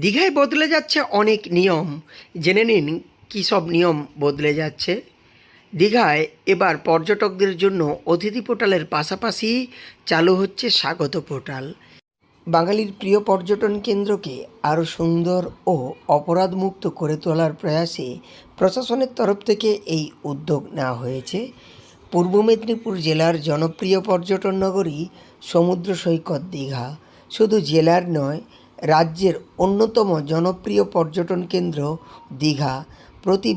দীঘায় বদলে যাচ্ছে অনেক নিয়ম। জেনে নিন কী সব নিয়ম বদলে যাচ্ছে। দীঘায় এবার পর্যটকদের জন্য অতিথি পোর্টালের পাশাপাশি চালু হচ্ছে স্বাগত পোর্টাল। বাঙালির প্রিয় পর্যটন কেন্দ্রকে আরও সুন্দর ও অপরাধমুক্ত করে তোলার প্রয়াসে প্রশাসনের তরফ থেকে এই উদ্যোগ নেওয়া হয়েছে। পূর্ব মেদিনীপুর জেলার জনপ্রিয় পর্যটন নগরী সমুদ্র সৈকত দীঘা শুধু জেলার নয়, রাজ্যের অন্যতম জনপ্রিয় পর্যটন কেন্দ্র দীঘা। প্রতি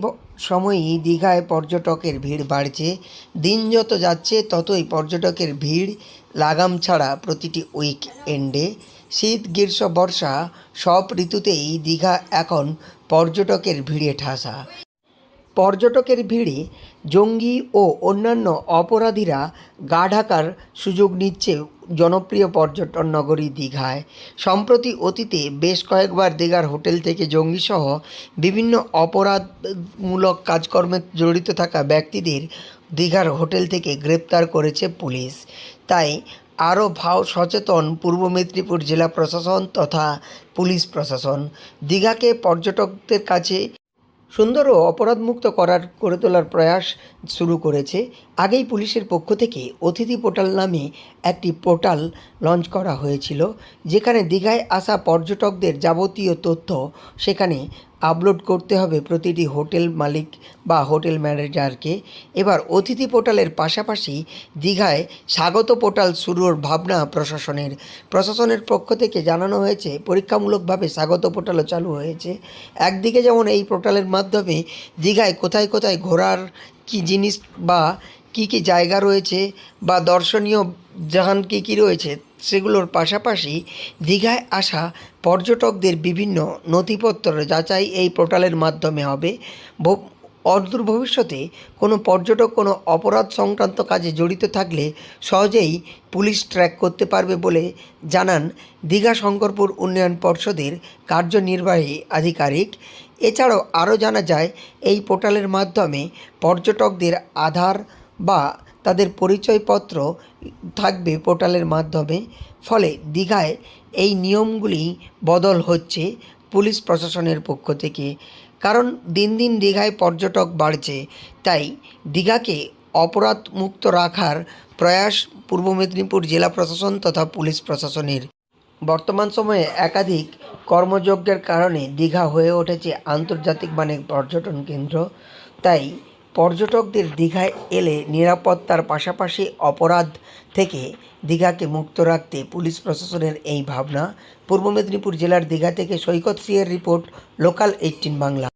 সময়ই দীঘায় পর্যটকের ভিড় বাড়ছে। দিন যত যাচ্ছে ততই পর্যটকের ভিড় লাগাম ছাড়া প্রতিটি উইকএন্ডে। শীত, গ্রীষ্ম, বর্ষা সব ঋতুতেই দীঘা এখন পর্যটকের ভিড়ে ঠাসা। পর্যটকের ভিড়ে জঙ্গি ও অন্যান্য অপরাধীরা গা ঢাকার সুযোগ নিচ্ছে জনপ্রিয় পর্যটন নগরী দীঘায়। সম্প্রতি অতীতে বেশ কয়েকবার দীঘার হোটেল থেকে জঙ্গিসহ বিভিন্ন অপরাধমূলক কাজকর্মে জড়িত থাকা ব্যক্তিদের দীঘার হোটেল থেকে গ্রেপ্তার করেছে পুলিশ। তাই আরও সচেতন পূর্ব মেদিনীপুর জেলা প্রশাসন তথা পুলিশ প্রশাসন। দীঘাকে পর্যটকদের কাছে সুন্দর ও অপরাধমুক্ত করে তোলার প্রয়াস শুরু করেছে। আগেই পুলিশের পক্ষ থেকে অতিথি পোর্টাল নামে একটি পোর্টাল লঞ্চ করা হয়েছিল, যেখানে দীঘায় আসা পর্যটকদের যাবতীয় তথ্য সেখানে আপলোড করতে হবে প্রতিটি হোটেল মালিক বা হোটেল ম্যানেজারকে। এবার অতিথি পোর্টালের পাশাপাশি দীঘায় স্বাগত পোর্টাল শুরুর ভাবনা প্রশাসনের পক্ষ থেকে জানানো হয়েছে। পরীক্ষামূলকভাবে স্বাগত পোর্টালও চালু হয়েছে। একদিকে যেমন এই পোর্টালের মাধ্যমে দীঘায় কোথায় কোথায় ঘোরার কী জিনিস বা কী কী জায়গা রয়েছে বা দর্শনীয় জাহান কী কী রয়েছে সেগুলোর পাশাপাশি দীঘায় আসা পর্যটকদের বিভিন্ন নথিপত্র যাচাই এই পোর্টালের মাধ্যমে হবে। অদূর ভবিষ্যতে কোনো পর্যটক কোনো অপরাধ সংক্রান্ত কাজে জড়িত থাকলে সহজেই পুলিশ ট্র্যাক করতে পারবে বলে জানান দীঘা শঙ্করপুর উন্নয়ন পর্ষদের কার্যনির্বাহী আধিকারিক। এছাড়াও আরও জানা যায়, এই পোর্টালের মাধ্যমে পর্যটকদের আধার বা তাদের পরিচয়পত্র থাকবে পোর্টালের মাধ্যমে। ফলে দীঘায় এই নিয়মগুলি বদল হচ্ছে পুলিশ প্রশাসনের পক্ষ থেকে। কারণ দিন দিন দীঘায় পর্যটক বাড়ছে, তাই দীঘাকে অপরাধ মুক্ত রাখার প্রয়াস পূর্ব মেদিনীপুর জেলা প্রশাসন তথা পুলিশ প্রশাসনের। বর্তমান সময়ে একাধিক কর্মযজ্ঞের কারণে দীঘা হয়ে উঠেছে আন্তর্জাতিক মানের পর্যটন কেন্দ্র। তাই পর্যটকদের দীঘায় এলে নিরাপত্তার পাশাপাশি অপরাধ থেকে দীঘাকে মুক্ত রাখতে পুলিশ প্রশাসনের এই ভাবনা। পূর্ব মেদিনীপুর জেলার দীঘা থেকে সৈকত সিংয়ের রিপোর্ট, লোকাল 18 বাংলা।